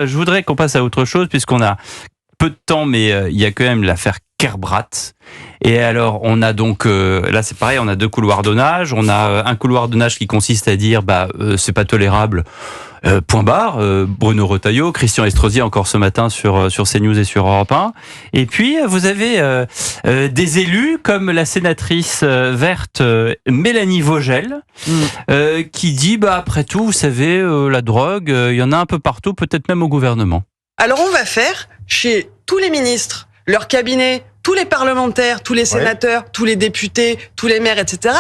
je voudrais qu'on passe à autre chose, puisqu'on a peu de temps, mais il y a quand même l'affaire Kerbrat. Et alors, on a donc, là c'est pareil, on a deux couloirs d'onnage. On a un couloir d'onnage qui consiste à dire, c'est pas tolérable, point barre. Bruno Retailleau, Christian Estrosi encore ce matin sur CNews et sur Europe 1. Et puis, vous avez des élus comme la sénatrice verte Mélanie Vogel, qui dit, après tout, vous savez, la drogue, il y en a un peu partout, peut-être même au gouvernement. Alors on va faire chez tous les ministres, leur cabinet, tous les parlementaires, tous les sénateurs, tous les députés, tous les maires, etc.,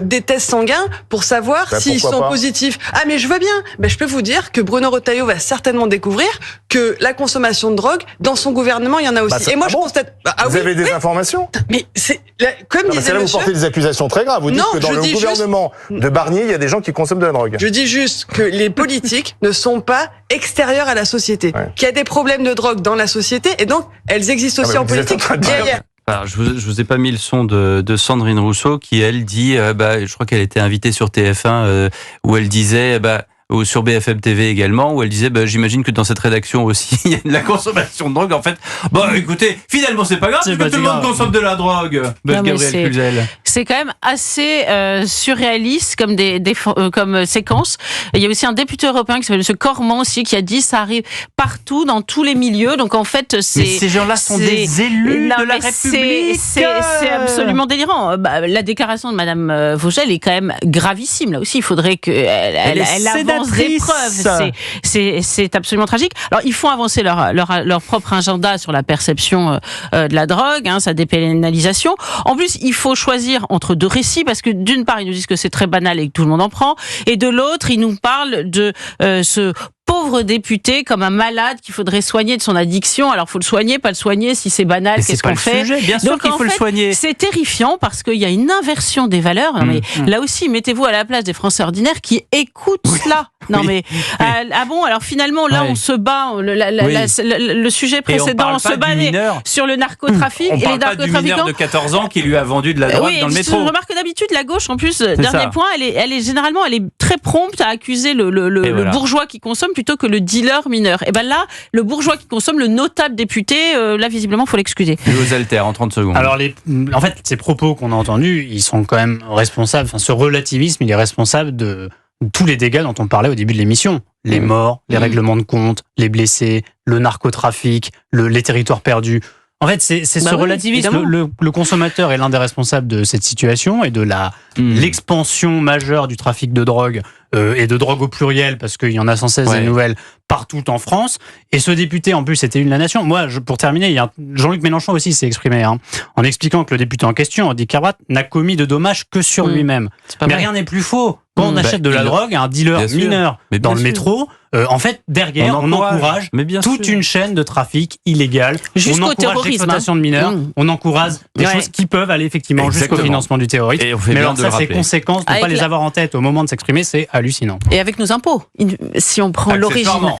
des tests sanguins pour savoir s'ils sont positifs. Ah mais je veux bien. Je peux vous dire que Bruno Retailleau va certainement découvrir que la consommation de drogue, dans son gouvernement, il y en a aussi. Et moi je constate... Vous avez des informations ? Mais c'est... Comme disait là, vous portez des accusations très graves. Vous dites que dans le gouvernement de Barnier, il y a des gens qui consomment de la drogue. Je dis juste que les politiques ne sont pas extérieures à la société. Qu'il y a des problèmes de drogue dans la société, et donc elles existent aussi en politique. Alors, je vous ai pas mis le son de Sandrine Rousseau qui, elle, dit, je crois qu'elle était invitée sur TF1, où elle disait... ou sur BFM TV également, où elle disait, j'imagine que dans cette rédaction aussi, il y a de la consommation de drogue. En fait, écoutez, finalement, c'est pas grave, parce que tout le monde consomme de la drogue. Gabriel Cluzel. C'est quand même assez surréaliste comme séquence. Il y a aussi un député européen qui s'appelle M. Cormand aussi, qui a dit ça arrive partout, dans tous les milieux. Donc en fait, mais ces gens-là sont des élus de la République. C'est absolument délirant. La déclaration de Madame Vogel est quand même gravissime. Là aussi, il faudrait qu'elle avance des preuves. C'est absolument tragique. Alors, ils font avancer leur propre agenda sur la perception de la drogue, sa dépénalisation. En plus, il faut choisir entre deux récits, parce que d'une part, ils nous disent que c'est très banal et que tout le monde en prend, et de l'autre, ils nous parlent de ce pauvre député comme un malade qu'il faudrait soigner de son addiction. Alors, faut le soigner, pas le soigner. Si c'est banal, qu'est-ce qu'on fait ? Bien sûr qu'il faut le soigner. C'est terrifiant parce qu'il y a une inversion des valeurs. Mais là aussi, mettez-vous à la place des Français ordinaires qui écoutent cela. Alors finalement, là, on se bat. Le sujet précédent, on se bat sur le narcotrafic. On parle pas du mineur de 14 ans qui lui a vendu de la drogue dans le métro. Je remarque que d'habitude, la gauche, en plus, dernier point, elle est généralement, très prompte à accuser le bourgeois qui consomme plutôt que le dealer mineur. Et là, le bourgeois qui consomme, le notable député, là, visiblement, il faut l'excuser. Et aux haltères, en 30 secondes. Alors, en fait, ces propos qu'on a entendus, ils sont quand même responsables, ce relativisme, il est responsable de tous les dégâts dont on parlait au début de l'émission. Les morts, les règlements de compte, les blessés, le narcotrafic, les territoires perdus. En fait, c'est ce relativisme. Le consommateur est l'un des responsables de cette situation et de l'expansion majeure du trafic de drogue et de drogue au pluriel, parce qu'il y en a sans cesse des nouvelles partout en France. Et ce député, en plus, c'était une de la nation. Moi, pour terminer, Jean-Luc Mélenchon aussi s'est exprimé en expliquant que le député en question, Andy Kerbrat, n'a commis de dommages que sur lui-même. Mais rien n'est plus faux. Quand on achète de la drogue à un dealer mineur dans le métro, en fait, derrière, on encourage toute une chaîne de trafic illégal. On encourage l'exploitation de mineurs. On encourage des choses qui peuvent aller effectivement jusqu'au financement du terrorisme. Mais alors ça, ces conséquences, ne pas les avoir en tête au moment de s'exprimer, c'est hallucinant. Et avec nos impôts, si on prend l'origine.